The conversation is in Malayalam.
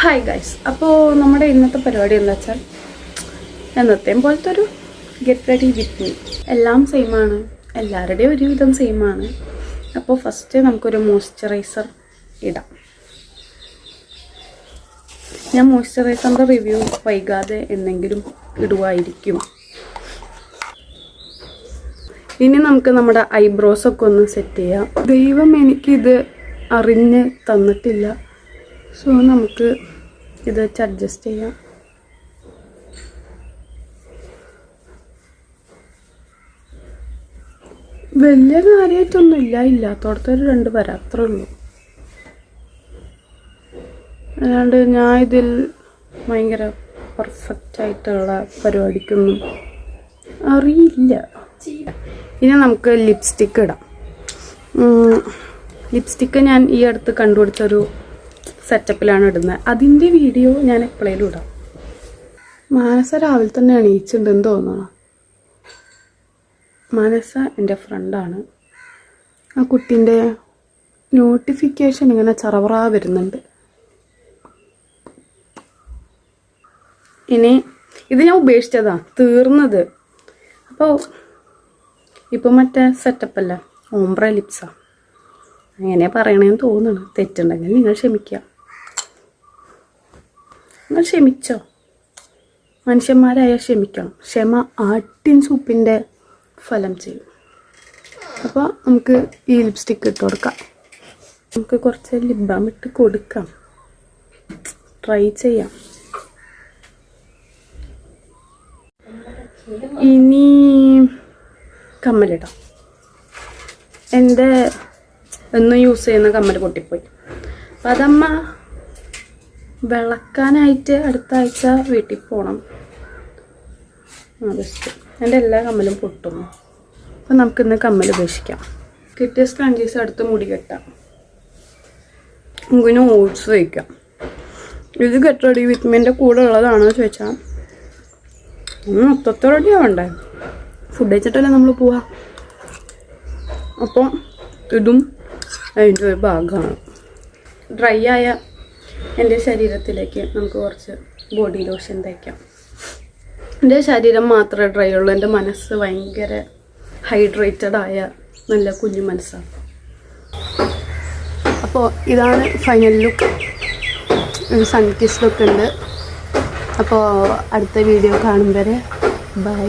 ഹായ് ഗൈസ്, അപ്പോൾ നമ്മുടെ ഇന്നത്തെ പരിപാടി എന്താ വെച്ചാൽ എന്നത്തെയും പോലത്തെ ഒരു ഗെറ്റ് റെഡി വിത്ത് മീ. എല്ലാം സെയിമാണ്, എല്ലാവരുടെയും ഒരുവിധം സെയിമാണ്. അപ്പോൾ ഫസ്റ്റ് നമുക്കൊരു മോയ്സ്ചറൈസർ ഇടാം. ഞാൻ മോയ്സ്ചറൈസറിൻ്റെ റിവ്യൂ വൈകാതെ എന്തെങ്കിലും ഇടുവായിരിക്കും. ഇനി നമുക്ക് നമ്മുടെ ഐബ്രോസൊക്കെ ഒന്ന് സെറ്റ് ചെയ്യാം. ദൈവം എനിക്കിത് അറിഞ്ഞ് തന്നിട്ടില്ല, സോ നമുക്ക് ഇത് വെച്ച് അഡ്ജസ്റ്റ് ചെയ്യാം. വലിയ കാര്യമായിട്ടൊന്നുമില്ല, ഇല്ലാത്തടത്ത് ഒരു 2 വര അത്രേ ഉള്ളൂ. അല്ലാണ്ട് ഞാൻ ഇതിൽ ഭയങ്കര പെർഫെക്റ്റ് ആയിട്ടുള്ള പരിപാടിക്കൊന്നും അറിയില്ല. ഇനി നമുക്ക് ലിപ്സ്റ്റിക്ക് ഇടാം. ലിപ്സ്റ്റിക്ക് ഞാൻ ഈ അടുത്ത് കണ്ടുപിടിച്ചൊരു സെറ്റപ്പിലാണ് ഇടുന്നത്. അതിൻ്റെ വീഡിയോ ഞാൻ എപ്പോഴേലും ഇടാം. മാനസ രാവിലെ തന്നെ എണീച്ചിട്ടുണ്ടെന്ന് തോന്നണം. മാനസ എൻ്റെ ഫ്രണ്ടാണ്. ആ കുട്ടീൻ്റെ നോട്ടിഫിക്കേഷൻ ഇങ്ങനെ ചറവറ വരുന്നുണ്ട്. ഇനി ഇത് ഞാൻ ഉപേക്ഷിച്ചതാണ്, തീർന്നത്. അപ്പോൾ ഇപ്പം മറ്റേ സെറ്റപ്പല്ല, ഓംബ്ര ലിപ്സാണ്. അങ്ങനെ പറയണേന്ന് തോന്നുന്നു. തെറ്റുണ്ടെങ്കിൽ നിങ്ങൾ ക്ഷമിക്കുക. നിങ്ങൾ ക്ഷമിച്ചോ? മനുഷ്യന്മാരായ ക്ഷമിക്കണം. ക്ഷമ ആട്ടിൻ സൂപ്പിൻ്റെ ഫലം ചെയ്യും. അപ്പോൾ നമുക്ക് ഈ ലിപ്സ്റ്റിക്ക് ഇട്ട് കൊടുക്കാം. നമുക്ക് കുറച്ച് ലിപ് ബാം ഇട്ട് കൊടുക്കാം, ട്രൈ ചെയ്യാം. ഇനി കമ്മലിടാം. എൻ്റെ എന്നും യൂസ് ചെയ്യുന്ന കമ്മൽ പൊട്ടിപ്പോയി. അപ്പം അതമ്മ വിളക്കാനായിട്ട് അടുത്ത ആഴ്ച വീട്ടിൽ പോകണം. ബെസ്റ്റ്. എൻ്റെ എല്ലാ കമ്മലും പൊട്ടുന്നു. അപ്പം നമുക്കിന്ന് കമ്മൽ ഉപേക്ഷിക്കാം. കിട്ടിയ സ്ക്രഞ്ചീസ് അടുത്ത് മുടി കെട്ടാം. നമുക്കിന് ഓട്സ് വയ്ക്കാം. ഇത് ഗെറ്റ് റെഡി വിത്ത് മീൻ്റെ കൂടെ ഉള്ളതാണോ ചോദിച്ചാൽ മൊത്തത്തിൽ റെഡി ആവണ്ടേ? ഫുഡ് കഴിച്ചിട്ടല്ലേ നമ്മൾ പോവാ. അപ്പം ഇതും അതിൻ്റെ ഒരു ഭാഗമാണ്. ഡ്രൈ ആയ എൻ്റെ ശരീരത്തിലേക്ക് നമുക്ക് കുറച്ച് ബോഡി ലോഷൻ തേക്കാം. എൻ്റെ ശരീരം മാത്രമേ ഡ്രൈ ഉള്ളൂ, എൻ്റെ മനസ്സ് ഭയങ്കര ഹൈഡ്രേറ്റഡ് ആയ നല്ല കുഞ്ഞു മനസ്സാണ്. അപ്പോൾ ഇതാണ് ഫൈനൽ ലുക്ക്. സൺകിസ് ലുക്ക് ഉണ്ട്. അപ്പോൾ അടുത്ത വീഡിയോ കാണും വരെ ബൈ.